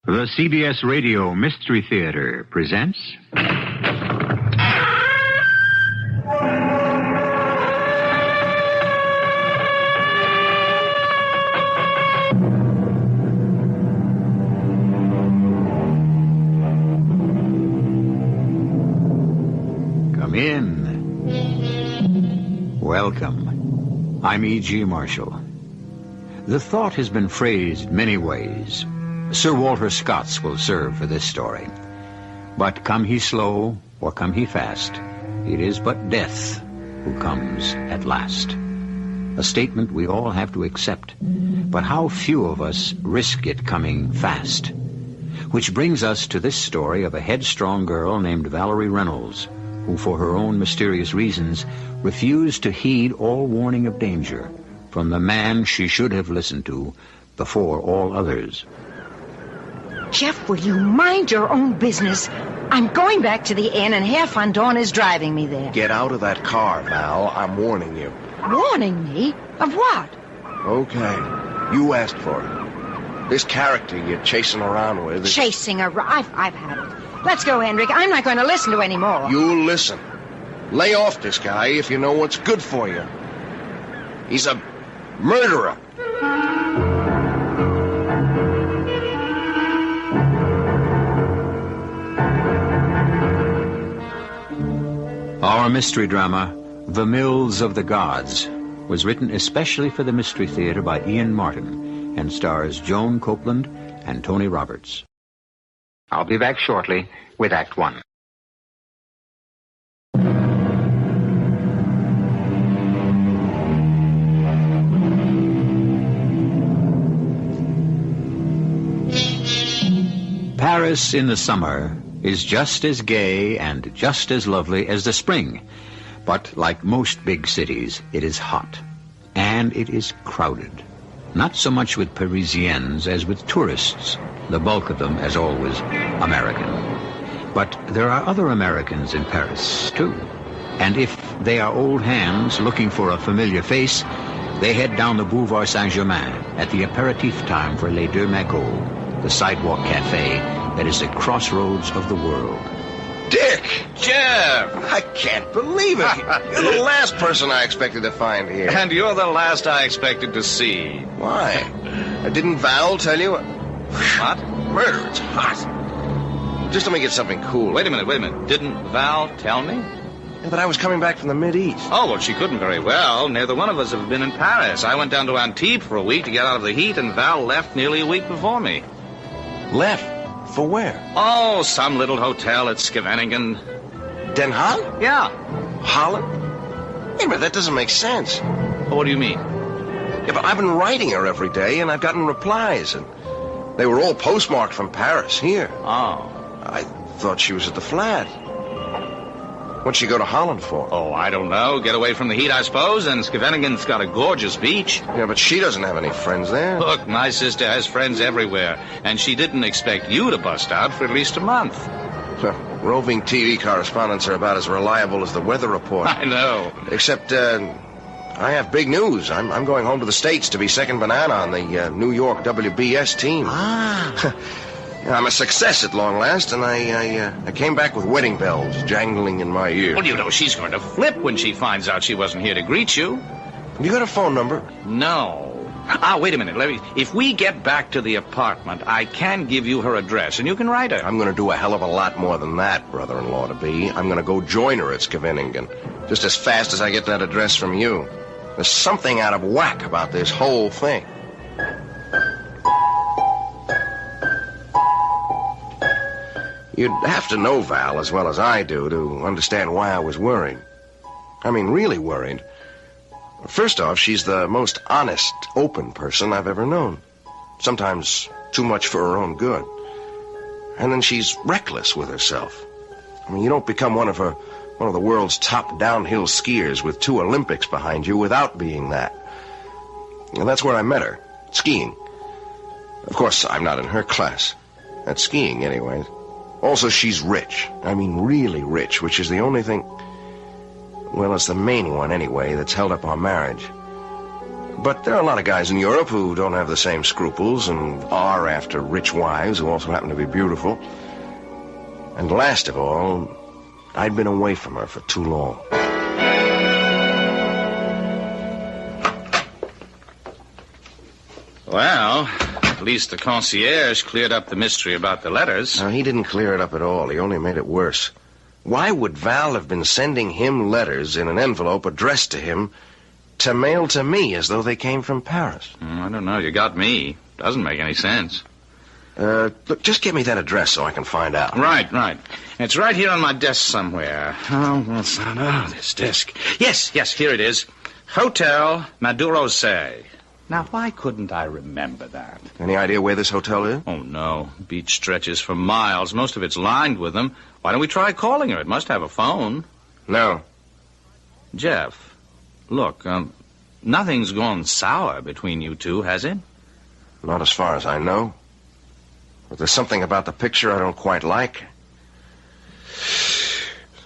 The CBS Radio Mystery Theater presents... Come in. Welcome. I'm E.G. Marshall. The thought has been phrased many ways. Sir Walter Scott's will serve for this story. But come he slow or come he fast, it is but death who comes at last. A statement we all have to accept, but how few of us risk it coming fast. Which brings us to this story of a headstrong girl named Valerie Reynolds, who for her own mysterious reasons refused to heed all warning of danger from the man she should have listened to before all others. Jeff, will you mind your own business? I'm going back to the inn, and Herr von Dorn is driving me there. Get out of that car, Val. I'm warning you. Warning me? Of what? Okay. You asked for it. This character you're chasing around with is... Chasing around? I've had it. Let's go, Hendrik. I'm not going to listen to any more. You listen. Lay off this guy if you know what's good for you. He's a murderer. Our mystery drama, The Mills of the Gods, was written especially for the Mystery Theater by Ian Martin and stars Joan Copeland and Tony Roberts. I'll be back shortly with Act One. Paris in the summer is just as gay and just as lovely as the spring. But like most big cities, it is hot. And it is crowded. Not so much with Parisians as with tourists, the bulk of them, as always, American. But there are other Americans in Paris, too. And if they are old hands looking for a familiar face, they head down the Boulevard Saint-Germain at the aperitif time for Les Deux Magots, the sidewalk cafe that is the crossroads of the world. Dick! Jeff! I can't believe it. You're the last person I expected to find here. And you're the last I expected to see. Why? Didn't Val tell you? What? Murder, it's hot. Just let me get something cool. Wait a minute. Didn't Val tell me? Yeah, but I was coming back from the Mideast. Oh, well, she couldn't very well. Neither one of us have been in Paris. I went down to Antibes for a week to get out of the heat, and Val left nearly a week before me. Left? For where? Oh, some little hotel at Scheveningen. Den Haag? Yeah. Holland? Hey, but that doesn't make sense. Well, what do you mean? Yeah, but I've been writing her every day, and I've gotten replies, and they were all postmarked from Paris, here. Oh. I thought she was at the flat. What'd she go to Holland for? Oh, I don't know. Get away from the heat, I suppose, and Scheveningen's got a gorgeous beach. Yeah, but she doesn't have any friends there. Look, my sister has friends everywhere, and she didn't expect you to bust out for at least a month. Roving TV correspondents are about as reliable as the weather report. I know. Except, I have big news. I'm going home to the States to be second banana on the New York WBS team. Ah. I'm a success at long last, and I came back with wedding bells jangling in my ear. Well, you know, she's going to flip when she finds out she wasn't here to greet you. You got a phone number? No. Wait a minute. If we get back to the apartment, I can give you her address, and you can write her. I'm going to do a hell of a lot more than that, brother-in-law-to-be. I'm going to go join her at Scheveningen, just as fast as I get that address from you. There's something out of whack about this whole thing. You'd have to know Val as well as I do to understand why I was worried. I mean, really worried. First off, she's the most honest, open person I've ever known. Sometimes too much for her own good. And then she's reckless with herself. I mean, you don't become one of the world's top downhill skiers with 2 Olympics behind you without being that. And that's where I met her, skiing. Of course, I'm not in her class. At skiing, anyway. Also, she's rich. I mean, really rich, which is the only thing... Well, it's the main one, anyway, that's held up our marriage. But there are a lot of guys in Europe who don't have the same scruples and are after rich wives who also happen to be beautiful. And last of all, I'd been away from her for too long. Well, at least the concierge cleared up the mystery about the letters. No, he didn't clear it up at all. He only made it worse. Why would Val have been sending him letters in an envelope addressed to him to mail to me as though they came from Paris? I don't know. You got me. Doesn't make any sense. Look, just give me that address so I can find out. Right. It's right here on my desk somewhere. Oh, what's that? Oh, this desk. Yes, here it is. Hotel Maduro Say. Now, why couldn't I remember that? Any idea where this hotel is? Oh, no. Beach stretches for miles. Most of it's lined with them. Why don't we try calling her? It must have a phone. No. Jeff, look, nothing's gone sour between you two, has it? Not as far as I know. But there's something about the picture I don't quite like.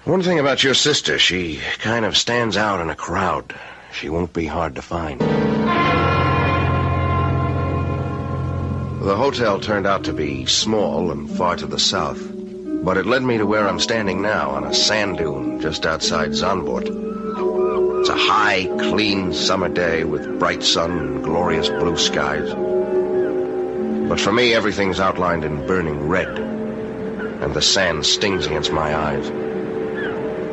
One thing about your sister, she kind of stands out in a crowd. She won't be hard to find. The hotel turned out to be small and far to the south, but it led me to where I'm standing now, on a sand dune just outside Zandvoort. It's a high, clean summer day with bright sun and glorious blue skies. But for me, everything's outlined in burning red, and the sand stings against my eyes.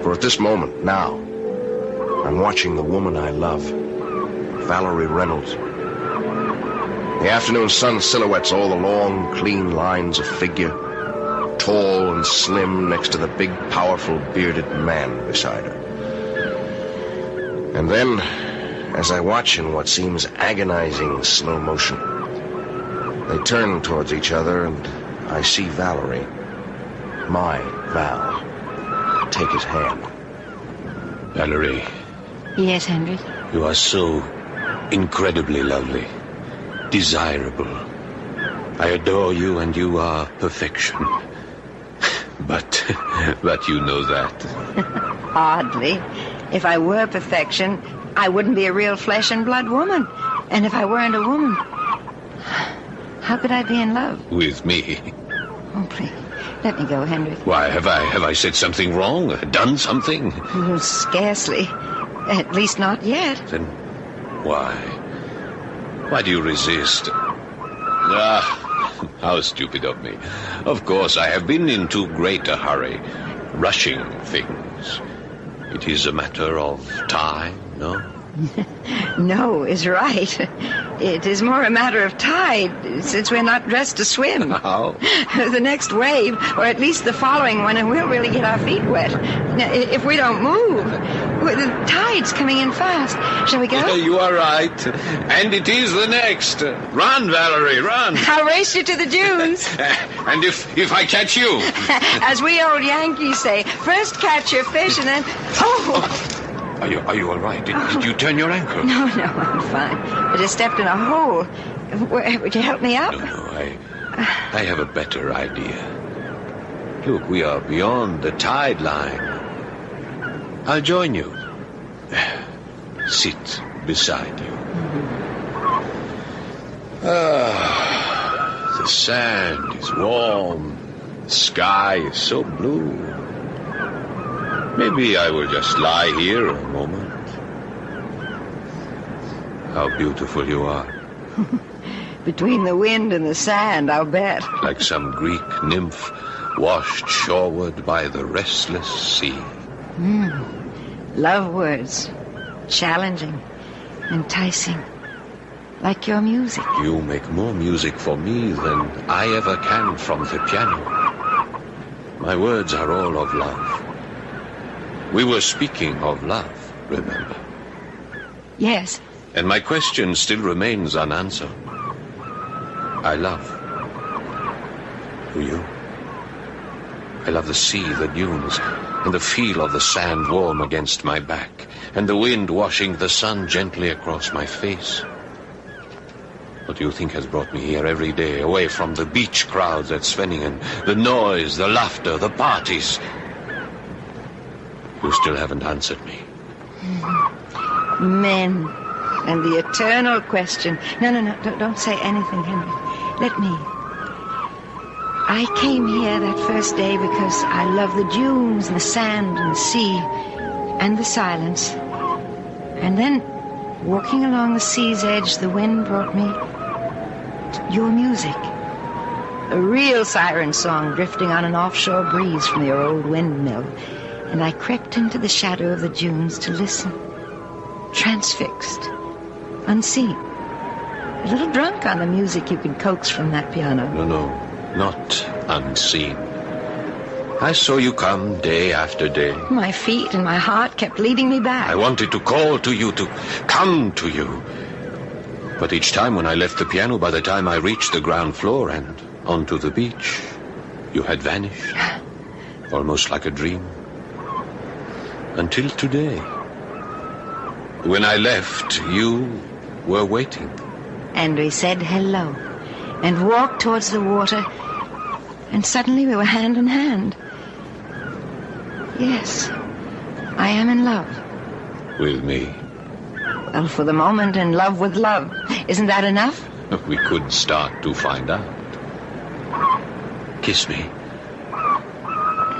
For at this moment, now, I'm watching the woman I love, Valerie Reynolds. The afternoon sun silhouettes all the long, clean lines of figure, tall and slim next to the big, powerful, bearded man beside her. And then, as I watch in what seems agonizing slow motion, they turn towards each other, and I see Valerie, my Val, take his hand. Valerie. Yes, Henry? You are so incredibly lovely. Desirable. I adore you, and you are perfection. But you know that. Hardly. If I were perfection, I wouldn't be a real flesh and blood woman. And if I weren't a woman, how could I be in love? With me. Oh, please. Let me go, Henry. Why, have I said something wrong? Done something? Oh, scarcely. At least not yet. Then why? Why do you resist? How stupid of me. Of course, I have been in too great a hurry, rushing things. It is a matter of time, no? No is right. It is more a matter of tide, since we're not dressed to swim. How? The next wave, or at least the following one, and we'll really get our feet wet. Now, if we don't move, the tide's coming in fast. Shall we go? You are right. And it is the next. Run, Valerie, run. I'll race you to the dunes. And if I catch you? As we old Yankees say, first catch your fish and then... Oh! Are you all right? Did you turn your ankle? No, I'm fine. I just stepped in a hole. Would you help me up? No, I have a better idea. Look, we are beyond the tide line. I'll join you. Sit beside you. The sand is warm. The sky is so blue. Maybe I will just lie here a moment. How beautiful you are. Between the wind and the sand, I'll bet. Like some Greek nymph washed shoreward by the restless sea. Love words. Challenging. Enticing. Like your music. You make more music for me than I ever can from the piano. My words are all of love. We were speaking of love, remember? Yes. And my question still remains unanswered. I love. Do you? I love the sea, the dunes, and the feel of the sand warm against my back, and the wind washing the sun gently across my face. What do you think has brought me here every day, away from the beach crowds at Svenningen, the noise, the laughter, the parties? You still haven't answered me. Men. And the eternal question. No, don't say anything, Henry. Let me. I came here that first day because I love the dunes and the sand and the sea and the silence. And then, walking along the sea's edge, the wind brought me your music. A real siren song drifting on an offshore breeze from your old windmill. And I crept into the shadow of the dunes to listen. Transfixed. Unseen. A little drunk on the music you can coax from that piano. No, not unseen. I saw you come day after day. My feet and my heart kept leading me back. I wanted to call to you, to come to you. But each time when I left the piano, by the time I reached the ground floor and onto the beach, you had vanished. Almost like a dream. Until today. When I left, you were waiting. And we said hello and walked towards the water, and suddenly we were hand in hand. Yes, I am in love. With me? Well, for the moment, in love with love. Isn't that enough? We could start to find out. Kiss me.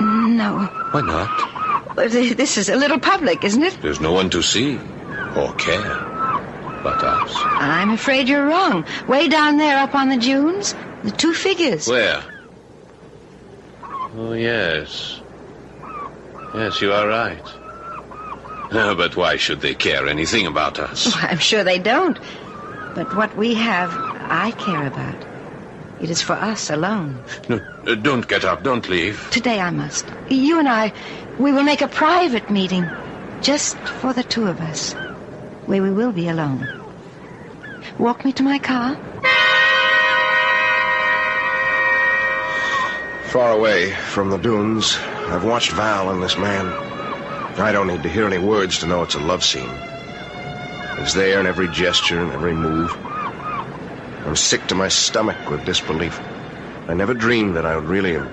No. Why not? But this is a little public, isn't it? There's no one to see or care but us. I'm afraid you're wrong. Way down there up on the dunes, the two figures. Where? Oh, yes. Yes, you are right. But why should they care anything about us? Oh, I'm sure they don't. But what we have, I care about. It is for us alone. No, don't get up. Don't leave. Today I must. You and I, we will make a private meeting, just for the two of us, where we will be alone. Walk me to my car. Far away from the dunes, I've watched Val and this man. I don't need to hear any words to know it's a love scene. It's there in every gesture and every move. I'm sick to my stomach with disbelief. I never dreamed that I would really have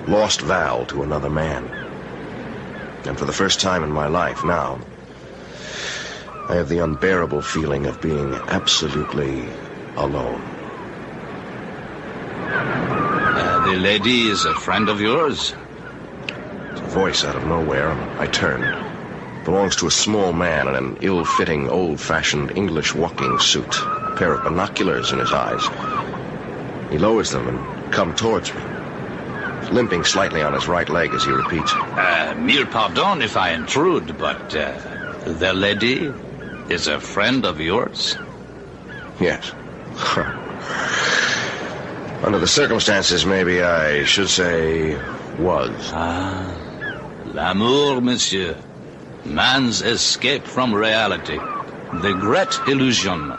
lost Val to another man. And for the first time in my life now, I have the unbearable feeling of being absolutely alone. The lady is a friend of yours? It's a voice out of nowhere, and I turned. It belongs to a small man in an ill-fitting, old-fashioned English walking suit, a pair of binoculars in his eyes. He lowers them and comes towards me, limping slightly on his right leg as he repeats. Mille pardon if I intrude, but the lady is a friend of yours? Yes. Under the circumstances, maybe I should say was. Ah, l'amour, monsieur. Man's escape from reality. The great illusion.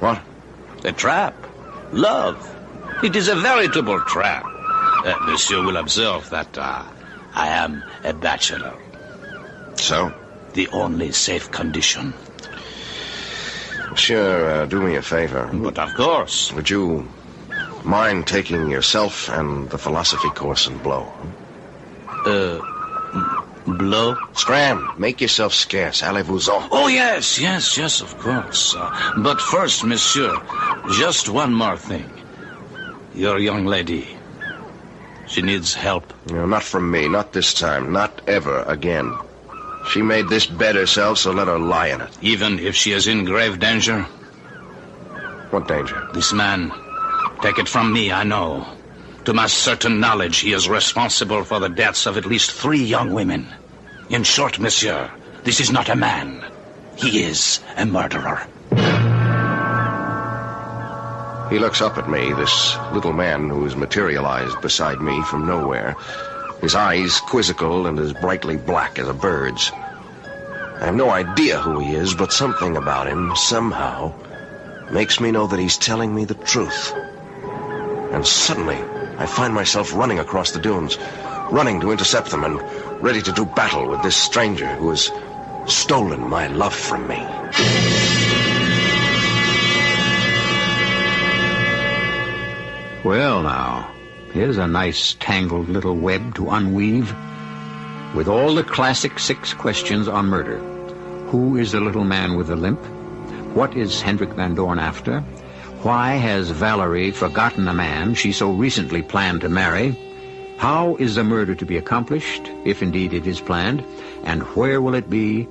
What? A trap. Love. It is a veritable trap. Monsieur will observe that I am a bachelor. So? The only safe condition. Monsieur, do me a favor. But of course. Would you mind taking yourself and the philosophy course in blow? Blow? Scram, make yourself scarce. Allez-vous-en. Oh, yes, of course. But first, monsieur, just one more thing. Your young lady, she needs help. No, not from me, not this time, not ever again. She made this bed herself, so let her lie in it. Even if she is in grave danger? What danger? This man, take it from me, I know. To my certain knowledge, he is responsible for the deaths of at least 3 young women. In short, monsieur, this is not a man. He is a murderer. He looks up at me, this little man who is materialized beside me from nowhere. His eyes quizzical and as brightly black as a bird's. I have no idea who he is, but something about him, somehow, makes me know that he's telling me the truth. And suddenly, I find myself running across the dunes, running to intercept them and ready to do battle with this stranger who has stolen my love from me. Well, now, here's a nice tangled little web to unweave, with all the classic 6 questions on murder, Who is the little man with the limp? What is Hendrik Van Dorn after? Why has Valerie forgotten the man she so recently planned to marry? How is the murder to be accomplished, if indeed it is planned? And where will it be,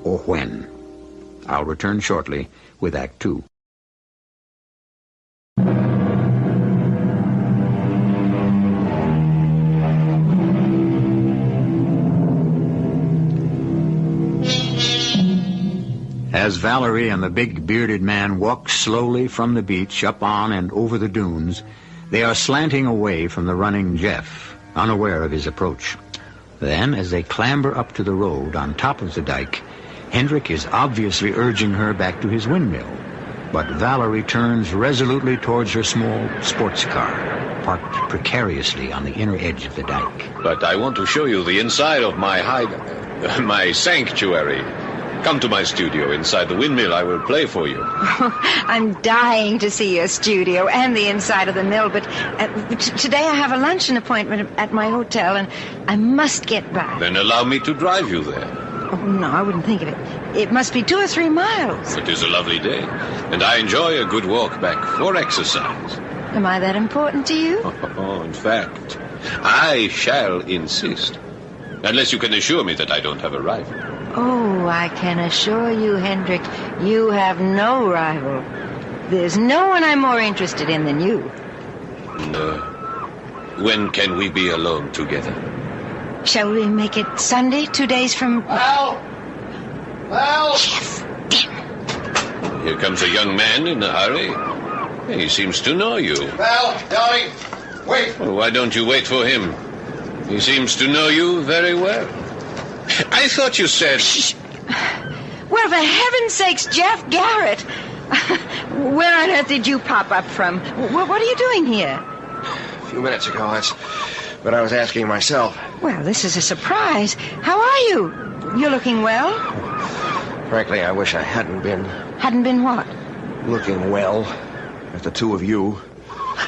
or when? I'll return shortly with Act 2. As Valerie and the big bearded man walk slowly from the beach up on and over the dunes, they are slanting away from the running Jeff, unaware of his approach. Then, as they clamber up to the road on top of the dike, Hendrik is obviously urging her back to his windmill. But Valerie turns resolutely towards her small sports car, parked precariously on the inner edge of the dike. But I want to show you the inside of my my sanctuary. Come to my studio inside the windmill. I will play for you. I'm dying to see your studio and the inside of the mill, but today I have a luncheon appointment at my hotel, and I must get back. Then allow me to drive you there. Oh, no, I wouldn't think of it. It must be 2 or 3 miles. It is a lovely day, and I enjoy a good walk back for exercise. Am I that important to you? Oh, in fact, I shall insist. Unless you can assure me that I don't have a rival. Oh, I can assure you, Hendrik, you have no rival. There's no one I'm more interested in than you. When can we be alone together? Shall we make it Sunday, 2 days from... Val! Jeff, damn. Here comes a young man in a hurry. He seems to know you. Val, darling, wait. Well, why don't you wait for him? He seems to know you very well. I thought you said... Shh. Well, for heaven's sakes, Jeff Garrett. Where on earth did you pop up from? What are you doing here? A few minutes ago, that's what I was asking myself. Well, this is a surprise. How are you? You're looking well? Frankly, I wish I hadn't been. Hadn't been what? Looking well at the two of you.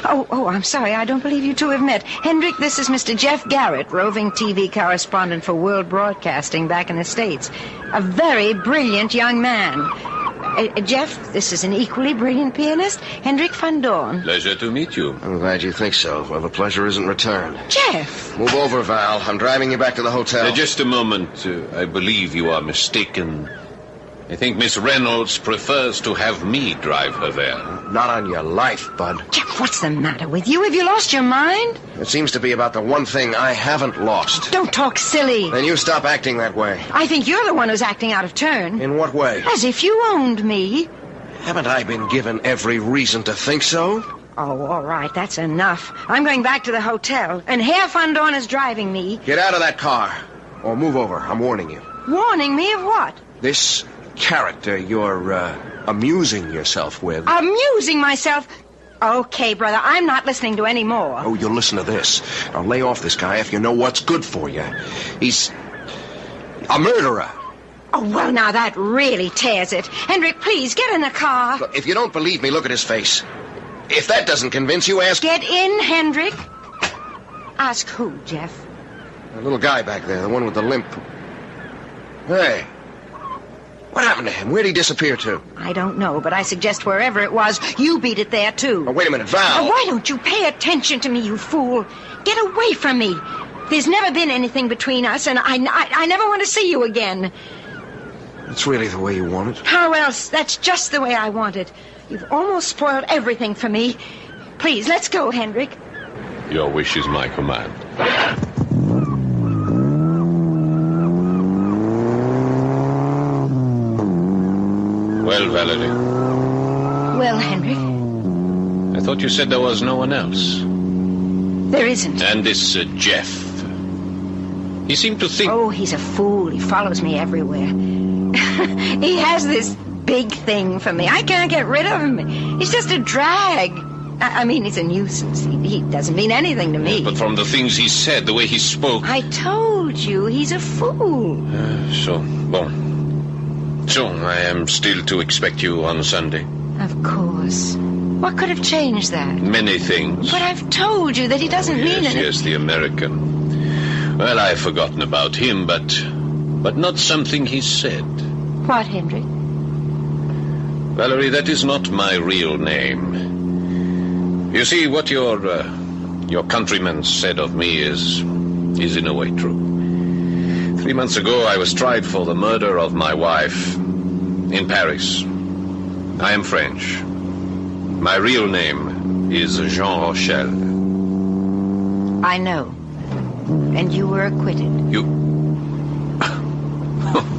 Oh, I'm sorry. I don't believe you two have met. Hendrik, this is Mr. Jeff Garrett, roving TV correspondent for World Broadcasting back in the States. A very brilliant young man. Jeff, this is an equally brilliant pianist, Hendrik Van Dorn. Pleasure to meet you. I'm glad you think so. Well, the pleasure isn't returned. Jeff! Move over, Val. I'm driving you back to the hotel. Just a moment. I believe you are mistaken. I think Miss Reynolds prefers to have me drive her there. Not on your life, bud. Jeff, what's the matter with you? Have you lost your mind? It seems to be about the one thing I haven't lost. Don't talk silly. Then you stop acting that way. I think you're the one who's acting out of turn. In what way? As if you owned me. Haven't I been given every reason to think so? Oh, all right, that's enough. I'm going back to the hotel, and Herr Van Dorn is driving me. Get out of that car. Or move over. I'm warning you. Warning me of what? This character you're amusing yourself with. Amusing myself? Okay, brother, I'm not listening to any more. Oh, you'll listen to this. Now lay off this guy if you know what's good for you. He's a murderer. Oh, well, now that really tears it. Hendrik, please, get in the car. Look, if you don't believe me, look at his face. If that doesn't convince you, ask... Get in, Hendrik. Ask who, Jeff? The little guy back there, the one with the limp. Hey. What happened to him? Where'd he disappear to? I don't know, but I suggest wherever it was, you beat it there, too. Oh, wait a minute, Val. Why don't you pay attention to me, you fool? Get away from me. There's never been anything between us, and I never want to see you again. That's really the way you want it? How else? That's just the way I want it. You've almost spoiled everything for me. Please, let's go, Hendrik. Your wish is my command. Well, Valerie. Well, Hendrik? I thought you said there was no one else. There isn't. And this Jeff. He seemed to think... Oh, he's a fool. He follows me everywhere. He has this big thing for me. I can't get rid of him. He's just a drag. I mean, he's a nuisance. He doesn't mean anything to me. But from the things he said, the way he spoke... I told you, he's a fool. So I am still to expect you on Sunday? Of course. What could have changed that? Many things. But I've told you that he doesn't mean it. Yes, the American. Well, I've forgotten about him, but not something he said. What, Hendrik? Valerie, that is not my real name. You see, what your countrymen said of me is in a way true. 3 months ago, I was tried for the murder of my wife in Paris. I am French. My real name is Jean Rochelle. I know. And you were acquitted.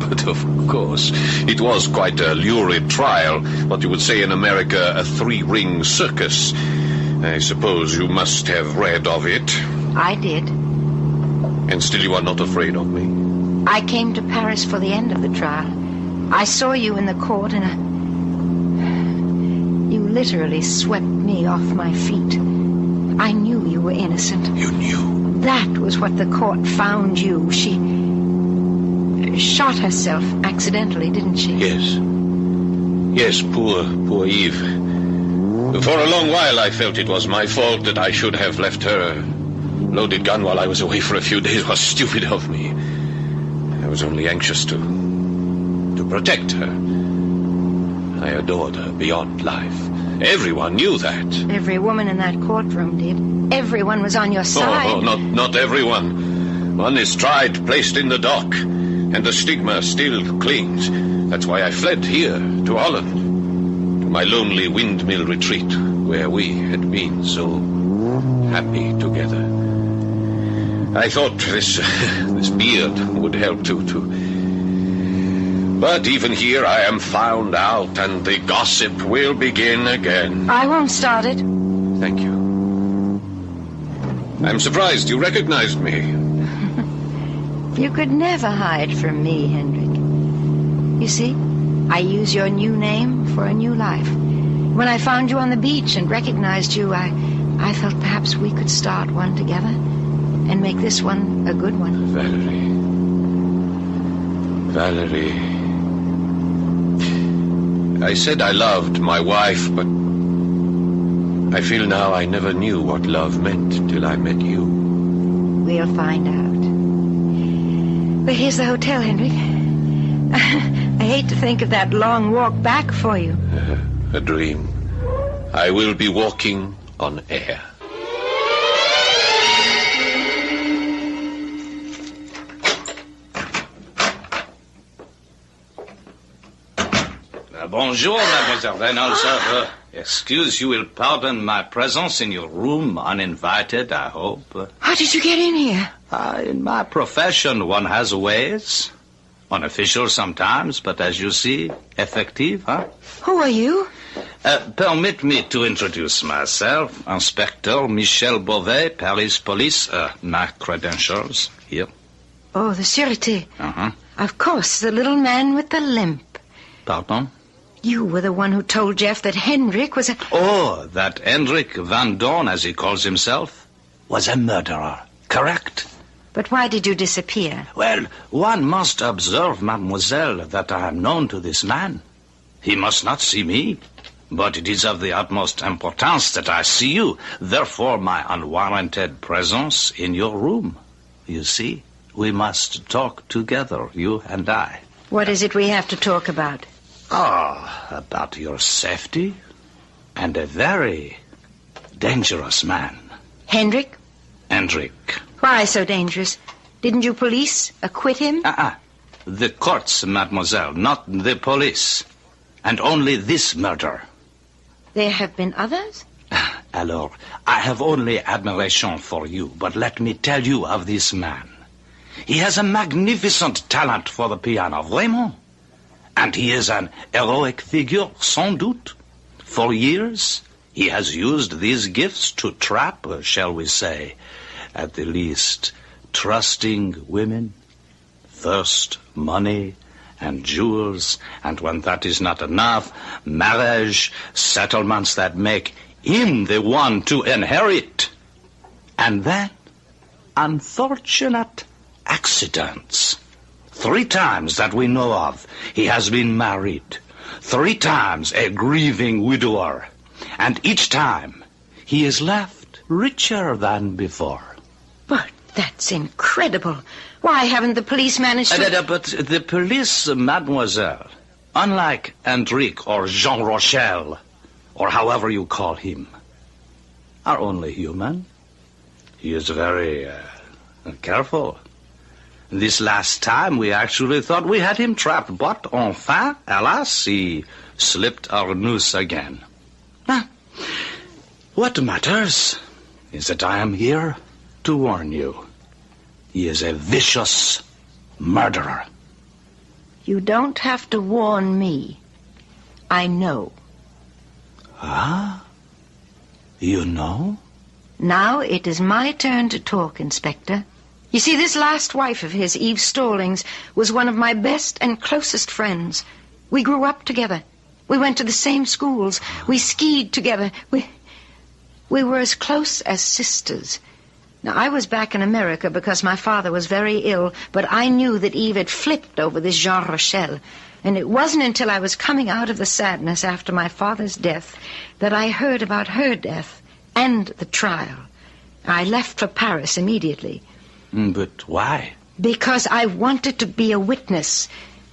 But of course, it was quite a lurid trial. What you would say in America, a 3-ring circus. I suppose you must have read of it. I did. And still you are not afraid of me? I came to Paris for the end of the trial. I saw you in the court and you literally swept me off my feet. I knew you were innocent. You knew? That was what the court found you. She shot herself accidentally, didn't she? Yes. Yes, poor Eve. For a long while I felt it was my fault, that I should have left her loaded gun while I was away for a few days. It was stupid of me. I was only anxious to protect her. I adored her beyond life. Everyone knew that. Every woman in that courtroom did. Everyone was on your side. Oh, not everyone. One is tried, placed in the dock, and the stigma still clings. That's why I fled here, to Holland, to my lonely windmill retreat, where we had been so happy together. I thought this beard would help too. But even here I am found out, and the gossip will begin again. I won't start it. Thank you. I'm surprised you recognized me. You could never hide from me, Hendrik. You see, I use your new name for a new life. When I found you on the beach and recognized you, I felt perhaps we could start one together and make this one a good one. Valerie. I said I loved my wife, but I feel now I never knew what love meant till I met you. We'll find out. But here's the hotel, Hendrik. I hate to think of that long walk back for you. A dream. I will be walking on air. Bonjour, Mademoiselle Reynolds. Excuse, you will pardon my presence in your room, uninvited, I hope. How did you get in here? In my profession, one has ways. Unofficial sometimes, but as you see, effective, huh? Who are you? Permit me to introduce myself. Inspector Michel Beauvais, Paris Police. My credentials, here. Oh, the Sûreté. Uh-huh. Of course, the little man with the limp. Pardon? You were the one who told Jeff that Hendrik was a... Oh, that Hendrik Van Dorn, as he calls himself, was a murderer, correct? But why did you disappear? Well, one must observe, mademoiselle, that I am known to this man. He must not see me, but it is of the utmost importance that I see you. Therefore, my unwarranted presence in your room. You see, we must talk together, you and I. What is it we have to talk about? About your safety and a very dangerous man. Hendrik? Hendrik. Why so dangerous? Didn't you police acquit him? The courts, mademoiselle, not the police. And only this murder. There have been others? Alors, I have only admiration for you, but let me tell you of this man. He has a magnificent talent for the piano, vraiment. And he is an heroic figure, sans doute. For years, he has used these gifts to trap, shall we say, at the least, trusting women. First, money and jewels, and when that is not enough, marriage, settlements that make him the one to inherit. And then, unfortunate accidents. 3 times that we know of, he has been married. 3 times a grieving widower. And each time, he is left richer than before. But That's incredible. Why haven't the police managed to... But the police, mademoiselle, unlike Hendrik or Jean Rochelle, or however you call him, are only human. He is very careful. This last time we actually thought we had him trapped, but enfin, alas, he slipped our noose again. Now, what matters is that I am here to warn you. He is a vicious murderer. You don't have to warn me. I know. Ah? You know? Now it is my turn to talk, Inspector. You see, this last wife of his, Eve Stallings, was one of my best and closest friends. We grew up together. We went to the same schools. We skied together. We were as close as sisters. Now, I was back in America because my father was very ill, but I knew that Eve had flipped over this Jean Rochelle. And it wasn't until I was coming out of the sadness after my father's death that I heard about her death and the trial. I left for Paris immediately. But why? Because I wanted to be a witness.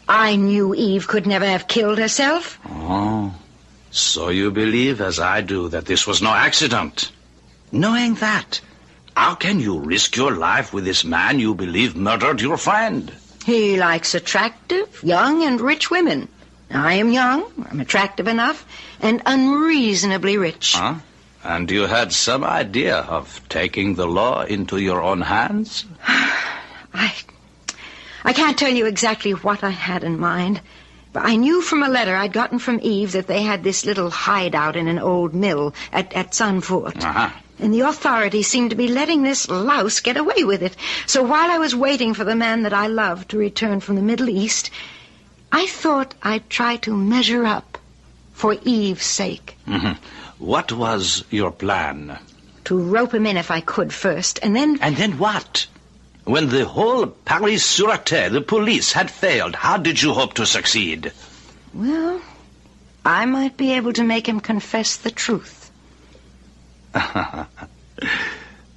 I knew Eve could never have killed herself. Oh, so you believe, as I do, that this was no accident. Knowing that, how can you risk your life with this man you believe murdered your friend? He likes attractive, young, and rich women. I am young, I'm attractive enough, and unreasonably rich. Huh? And you had some idea of taking the law into your own hands? I can't tell you exactly what I had in mind, but I knew from a letter I'd gotten from Eve that they had this little hideout in an old mill at Zandvoort. Uh-huh. And the authorities seemed to be letting this louse get away with it. So while I was waiting for the man that I loved to return from the Middle East, I thought I'd try to measure up for Eve's sake. Mm-hmm. What was your plan? To rope him in if I could first, and then... And then what? When the whole Paris Sûreté, the police, had failed, how did you hope to succeed? Well, I might be able to make him confess the truth.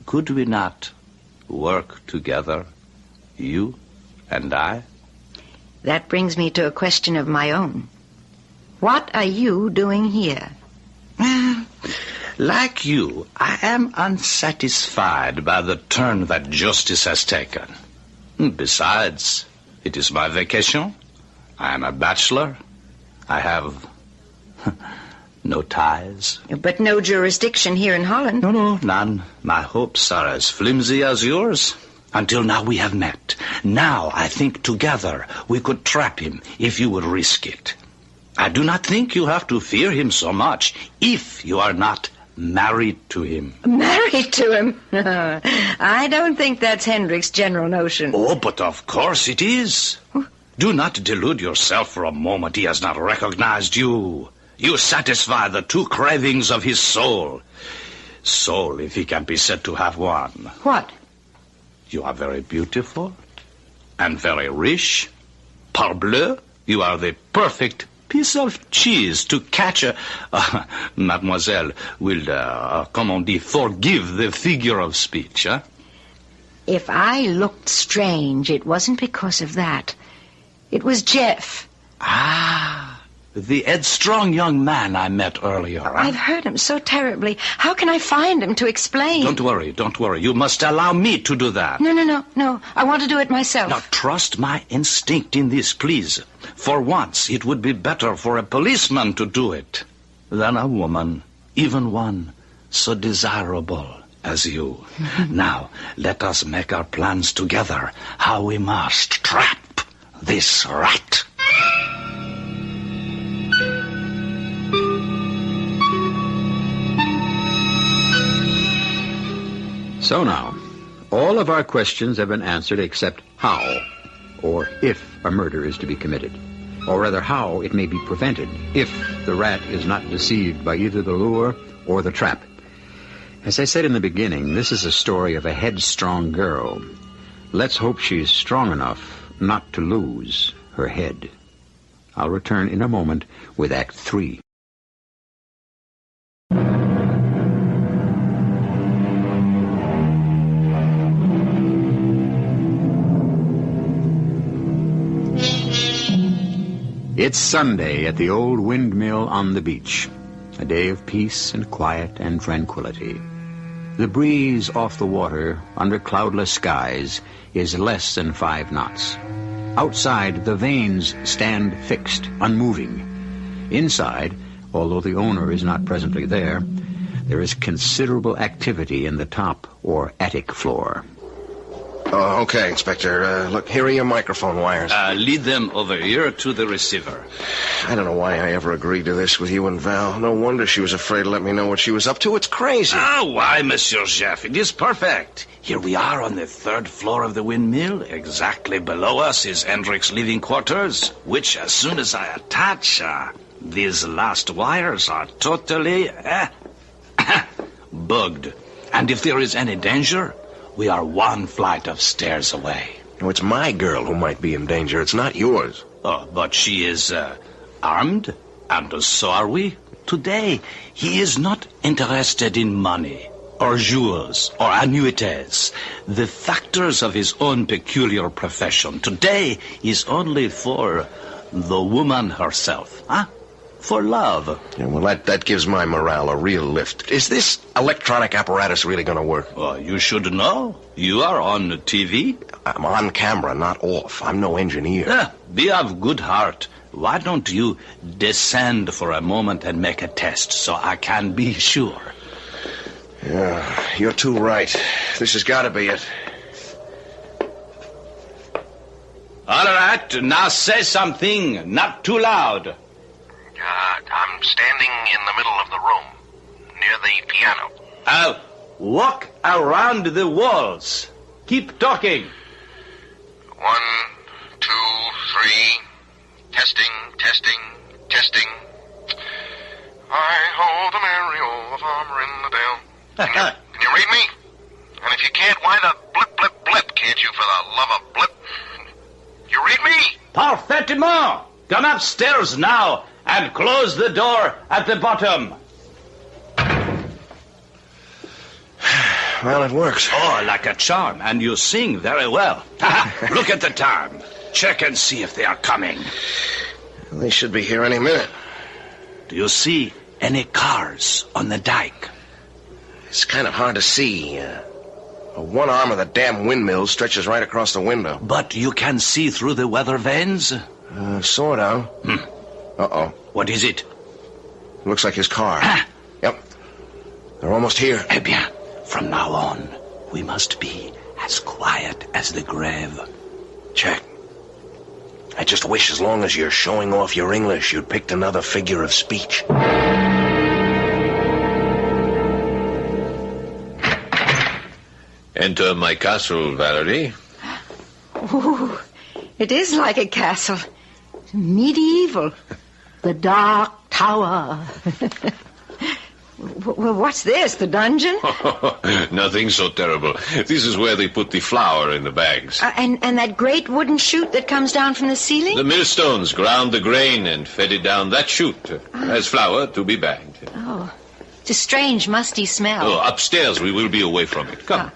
Could we not work together, you and I? That brings me to a question of my own. What are you doing here? Like you, I am unsatisfied by the turn that justice has taken. Besides, it is my vacation. I am a bachelor. I have no ties. But no jurisdiction here in Holland. No, none. My hopes are as flimsy as yours. Until now we have met. Now I think together we could trap him if you would risk it. I do not think you have to fear him so much if you are not married to him. Married to him? I don't think that's Hendrik's general notion. Oh, but of course it is. Do not delude yourself for a moment. He has not recognized you. You satisfy the two cravings of his soul. Soul, if he can be said to have one. What? You are very beautiful and very rich. Parbleu, you are the perfect piece of cheese to catch a... mademoiselle will, comme on dit, forgive the figure of speech, huh? If I looked strange, it wasn't because of that. It was Jeff. Ah, the headstrong young man I met earlier. Huh? I've hurt him so terribly. How can I find him to explain? Don't worry. You must allow me to do that. No. I want to do it myself. Now, trust my instinct in this, please. For once, it would be better for a policeman to do it than a woman, even one so desirable as you. Now, let us make our plans together, how we must trap this rat. So now, all of our questions have been answered except how, or if a murder is to be committed, or rather how it may be prevented if the rat is not deceived by either the lure or the trap. As I said in the beginning, this is a story of a headstrong girl. Let's hope she's strong enough not to lose her head. I'll return in a moment with Act 3. It's Sunday at the old windmill on the beach. A day of peace and quiet and tranquility. The breeze off the water under cloudless skies is less than 5 knots. Outside, the vanes stand fixed, unmoving. Inside, although the owner is not presently there is considerable activity in the top or attic floor. Oh, okay, Inspector. Look, here are your microphone wires. Lead them over here to the receiver. I don't know why I ever agreed to this with you and Val. No wonder she was afraid to let me know what she was up to. It's crazy. Why, Monsieur Jeff? It is perfect. Here we are on the 3rd floor of the windmill. Exactly below us is Hendrik's living quarters, which, as soon as I attach, these last wires are totally bugged. And if there is any danger, we are 1 flight of stairs away. No, it's my girl who might be in danger. It's not yours. Oh, but she is armed, and so are we. Today, he is not interested in money, or jewels, or annuities, the factors of his own peculiar profession. Today is only for the woman herself, For love. Yeah, well, that gives my morale a real lift. Is this electronic apparatus really going to work? You should know. You are on TV. I'm on camera, not off. I'm no engineer. Be of good heart. Why don't you descend for a moment and make a test so I can be sure? Yeah, you're too right. This has got to be it. All right, now say something, not too loud. I'm standing in the middle of the room, near the piano. Walk around the walls. Keep talking. 1, 2, 3. Testing, testing, testing. I hold a Mario, a farmer in the dale. Can you read me? And if you can't, why the blip, blip, blip, can't you, for the love of blip? You read me? Parfaitement. Come upstairs now and close the door at the bottom. Well, it works. Oh, like a charm. And you sing very well. Look at the time. Check and see if they are coming. They should be here any minute. Do you see any cars on the dike? It's kind of hard to see. One arm of the damn windmill stretches right across the window. But you can see through the weather vanes? Sort of. Uh-oh. What is it? Looks like his car. Yep. They're almost here. Eh bien, from now on, we must be as quiet as the grave. Check. I just wish as long as you're showing off your English, you'd picked another figure of speech. Enter my castle, Valerie. Ooh, it is like a castle. Medieval. The Dark Tower. Well, what's this, the dungeon? Nothing so terrible. This is where they put the flour in the bags. And that great wooden chute that comes down from the ceiling? The millstones ground the grain and fed it down that chute as flour to be bagged. Oh, it's a strange, musty smell. Oh, upstairs we will be away from it. Come.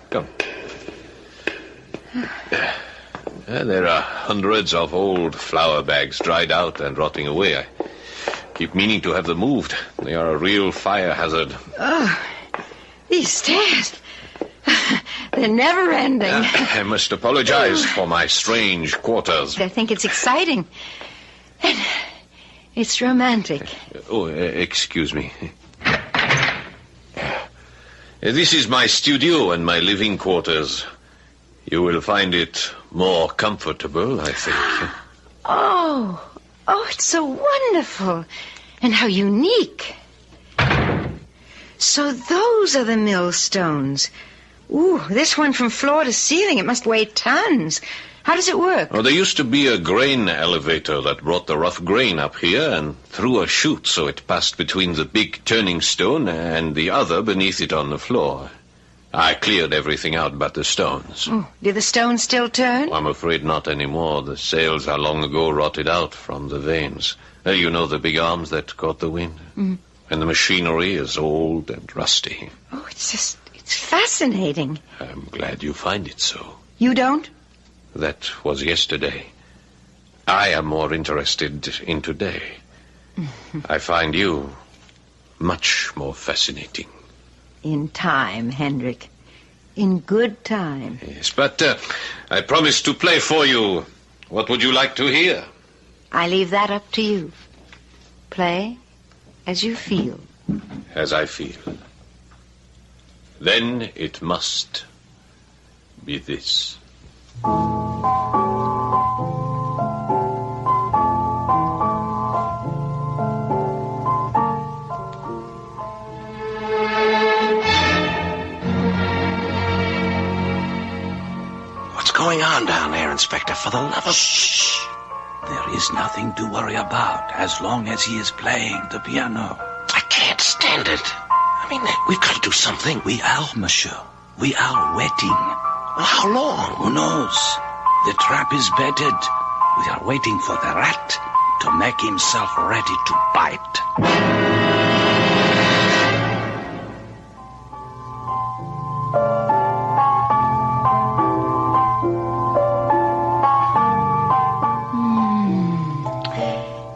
There are hundreds of old flour bags dried out and rotting away. I keep meaning to have them moved. They are a real fire hazard. Oh, these stairs. They're never ending. I must apologize for my strange quarters. I think it's exciting. And it's romantic. Excuse me. This is my studio and my living quarters. You will find it more comfortable, I think. Oh, it's so wonderful. And how unique. So those are the millstones. Ooh, this one from floor to ceiling, it must weigh tons. How does it work? There used to be a grain elevator that brought the rough grain up here and through a chute so it passed between the big turning stone and the other beneath it on the floor. I cleared everything out but the stones. Oh, do the stones still turn? I'm afraid not anymore. The sails are long ago rotted out from the vanes. You know the big arms that caught the wind? Mm. And the machinery is old and rusty. Oh, it's fascinating. I'm glad you find it so. You don't? That was yesterday. I am more interested in today. I find you much more fascinating. In time, Hendrik. In good time. Yes, but I promised to play for you. What would you like to hear? I leave that up to you. Play as you feel. As I feel. Then it must be this. What's going on down there, Inspector? For the love of... Shh! There is nothing to worry about as long as he is playing the piano. I can't stand it. I mean, we've got to do something. We are, monsieur. We are waiting. Well, how long? Who knows? The trap is bedded. We are waiting for the rat to make himself ready to bite.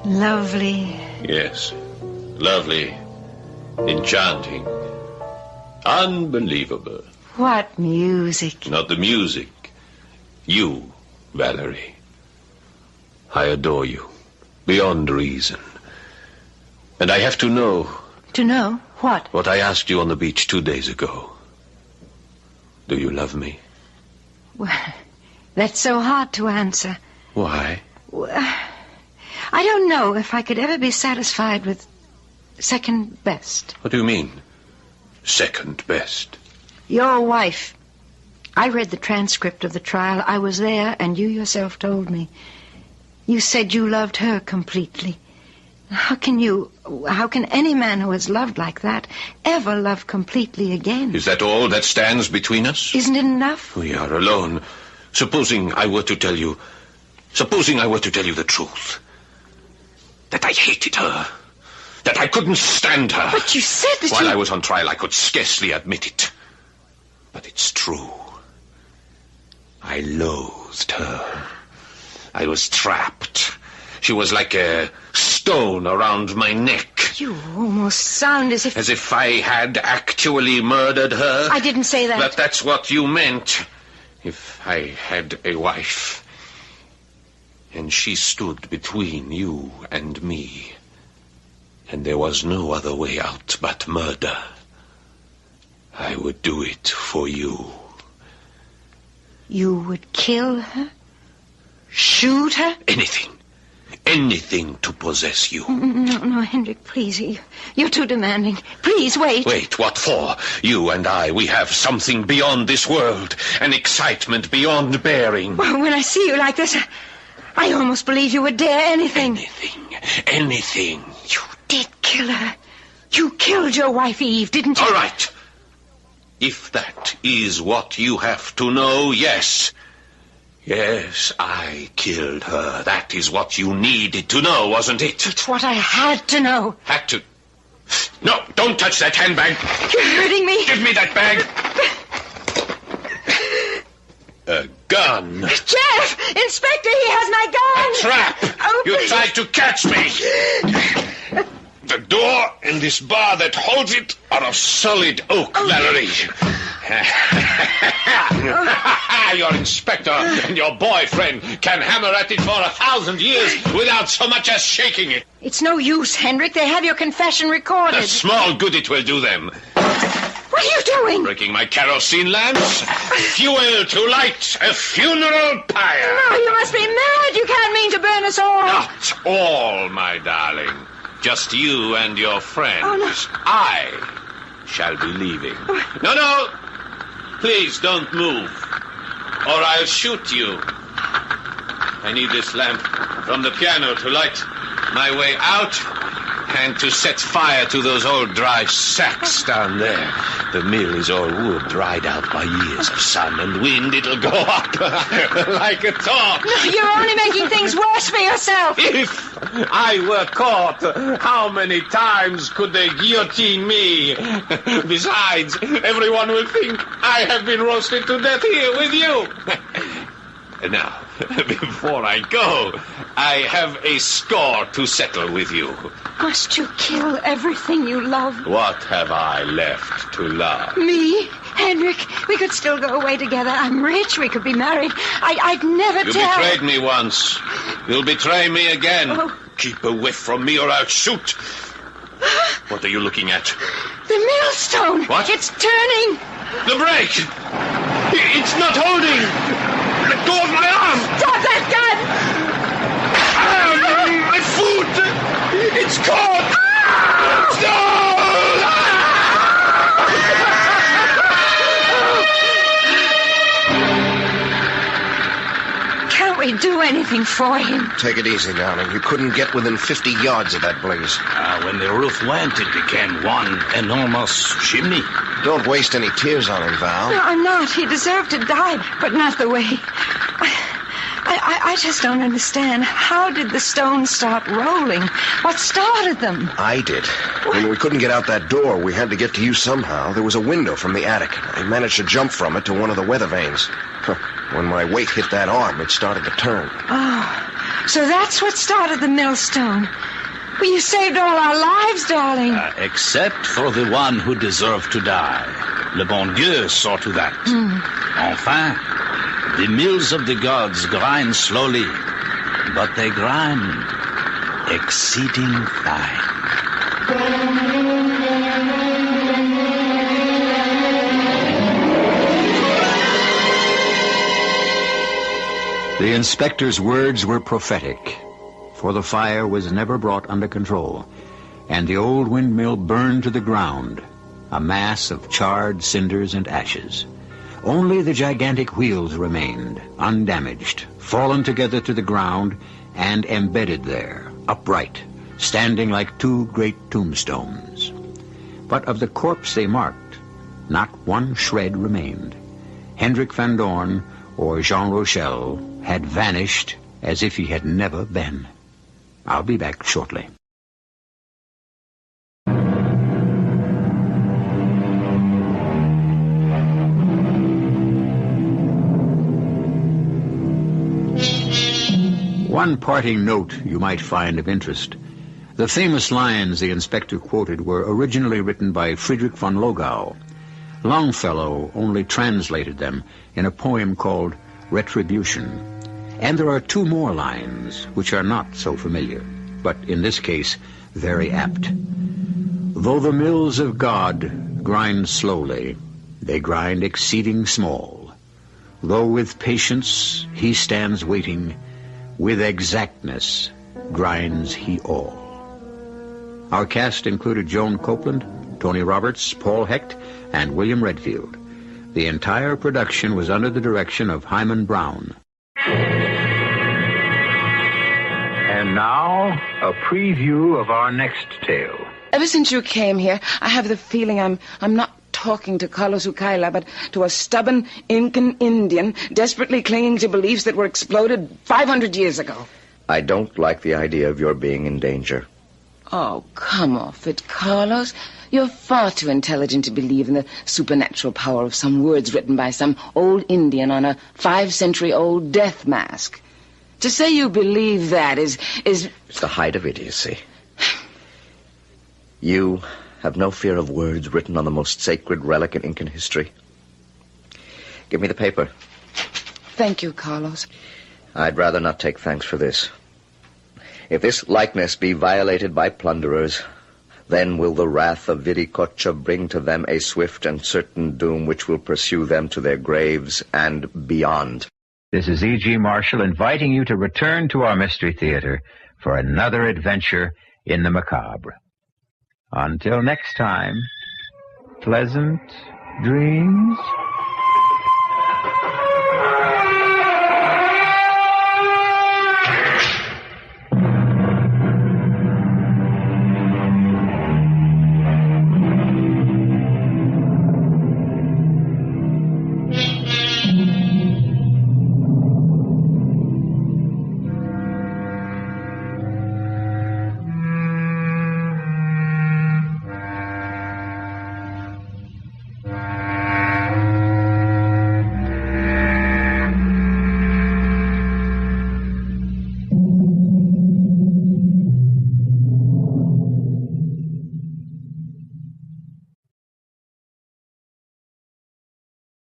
Lovely. Yes. Lovely. Enchanting. Unbelievable. What music. Not the music. You, Valerie. I adore you. Beyond reason. And I have to know... To know what? What I asked you on the beach 2 days ago. Do you love me? Well, that's so hard to answer. Why? Well, I don't know if I could ever be satisfied with second best. What do you mean, second best? Your wife. I read the transcript of the trial. I was there, and you yourself told me. You said you loved her completely. How can any man who has loved like that ever love completely again? Is that all that stands between us? Isn't it enough? We are alone. Supposing I were to tell you the truth. That I hated her. That I couldn't stand her. But you said that While I was on trial, I could scarcely admit it. But it's true. I loathed her. I was trapped. She was like a stone around my neck. You almost sound as if... As if I had actually murdered her. I didn't say that. But that's what you meant. If I had a wife... And she stood between you and me. And there was no other way out but murder. I would do it for you. You would kill her? Shoot her? Anything. Anything to possess you. No, Hendrik, please. You're too demanding. Please, wait. Wait, what for? You and I, we have something beyond this world. An excitement beyond bearing. Well, when I see you like this... I almost believe you would dare anything. Anything. You did kill her. You killed your wife, Eve, didn't you? All right. If that is what you have to know, yes. Yes, I killed her. That is what you needed to know, wasn't it? It's what I had to know. Had to... No, don't touch that handbag. You're hurting me. Give me that bag. A gun. Jeff! Inspector, he has my gun! A trap! Oh, you please. tried to catch me! The door and this bar that holds it are of solid oak, Valerie. Your inspector and your boyfriend can hammer at it for 1,000 years without so much as shaking it. It's no use, Hendrik. They have your confession recorded. The small good it will do them. What are you doing? Breaking my kerosene lamps. Fuel to light a funeral pyre. No, you must be mad. You can't mean to burn us all. Not all, my darling. Just you and your friends. Oh, no. I shall be leaving. No. Please don't move, or I'll shoot you. I need this lamp from the piano to light my way out and to set fire to those old dry sacks down there. The mill is all wood, dried out by years of sun and wind. It'll go up like a torch. No, you're only making things worse for yourself. If I were caught, how many times could they guillotine me? Besides, everyone will think I have been roasted to death here with you. Now, before I go, I have a score to settle with you. Must you kill everything you love? What have I left to love? Me? Henrik, we could still go away together. I'm rich. We could be married. I'd never You tell. betrayed me once. You'll betray me again. Oh. Keep away from me or I'll shoot. What are you looking at? The millstone. What? It's turning. The brake! It's not holding! Let go of my arm! Stop that gun! My foot! It's caught! Can't we do anything for him? Take it easy, darling. You couldn't get within 50 yards of that blaze. When the roof went, it became one enormous chimney. Don't waste any tears on him, Val. No, I'm not. He deserved to die, but not the way. I just don't understand. How did the stones start rolling? What started them? I did. When we couldn't get out that door, we had to get to you somehow. There was a window from the attic. I managed to jump from it to one of the weather vanes. When my weight hit that arm, it started to turn. Oh, so that's what started the millstone. Well, you saved all our lives, darling. Except for the one who deserved to die. Le bon Dieu saw to that. Enfin, the mills of the gods grind slowly, but they grind exceeding fine. The inspector's words were prophetic, for the fire was never brought under control, and the old windmill burned to the ground, a mass of charred cinders and ashes. Only the gigantic wheels remained, undamaged, fallen together to the ground, and embedded there, upright, standing like two great tombstones. But of the corpse they marked, not one shred remained. Hendrik van Dorn, or Jean Rochelle, had vanished as if he had never been. I'll be back shortly. One parting note you might find of interest. The famous lines the inspector quoted were originally written by Friedrich von Logau. Longfellow only translated them in a poem called Retribution. And there are two more lines which are not so familiar, but in this case very apt. Though the mills of God grind slowly, they grind exceeding small. Though with patience he stands waiting, with exactness grinds he all. Our cast included Joan Copeland, Tony Roberts, Paul Hecht, and William Redfield. The entire production was under the direction of Himan Brown. And now, a preview of our next tale. Ever since you came here, I have the feeling I'm not talking to Carlos Ukaila, but to a stubborn Incan Indian desperately clinging to beliefs that were exploded 500 years ago. I don't like the idea of your being in danger. Oh, come off it, Carlos. You're far too intelligent to believe in the supernatural power of some words written by some old Indian on a 5-century-old death mask. To say you believe that is... It's the height of idiocy. You have no fear of words written on the most sacred relic in Incan history. Give me the paper. Thank you, Carlos. I'd rather not take thanks for this. If this likeness be violated by plunderers, then will the wrath of Viricocha bring to them a swift and certain doom which will pursue them to their graves and beyond. This is E.G. Marshall inviting you to return to our Mystery Theater for another adventure in the macabre. Until next time, pleasant dreams.